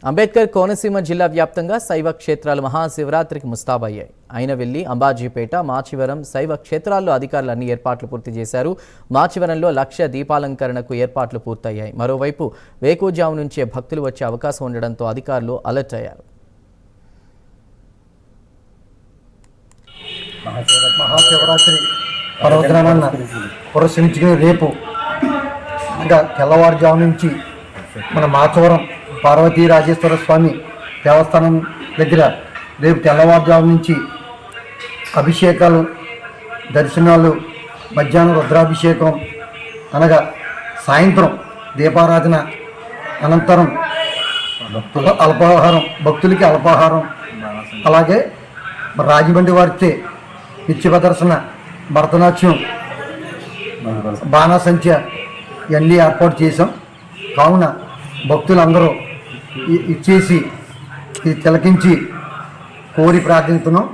అంబేద్కర్ కోనసీమ జిల్లా వ్యాప్తంగా శైవ క్షేత్రాలు మహాశివరాత్రికి ముస్తాబయ్యాయి. అయినవెల్లి, అంబాజీపేట, మాచివరం శైవ క్షేత్రాల్లో అధికారులు అన్ని ఏర్పాట్లు పూర్తి చేశారు. మాచివరంలో 1,00,000 దీపాలంకరణకు ఏర్పాట్లు పూర్తయ్యాయి. మరోవైపు వేకువజాము నుంచే భక్తులు వచ్చే అవకాశం ఉండడంతో అధికారులు అలర్ట్ అయ్యారు. మహాశివరాత్రి పర్వదినాన్న పురస్కరించుకుని రేపు ఇంకా తెల్లవారుజాము నుంచి మన మాచవరం పార్వతీ రాజేశ్వర స్వామి దేవస్థానం దగ్గర రేపు తెల్లవారుజాము నుంచి అభిషేకాలు, దర్శనాలు, మధ్యాహ్నం రుద్రాభిషేకం, అనగా సాయంత్రం దీపారాధన అనంతరం అల్పాహారం, భక్తులకి అల్పాహారం, అలాగే రాజమండ్రి వారితే నిత్య ప్రదర్శన, భరతనాట్యం, బాణాసంచ ఇవన్నీ ఏర్పాటు చేశాం. కావున భక్తులందరూ ఇచ్చేసి తిలకించి కోరి ప్రార్థిస్తున్నాం.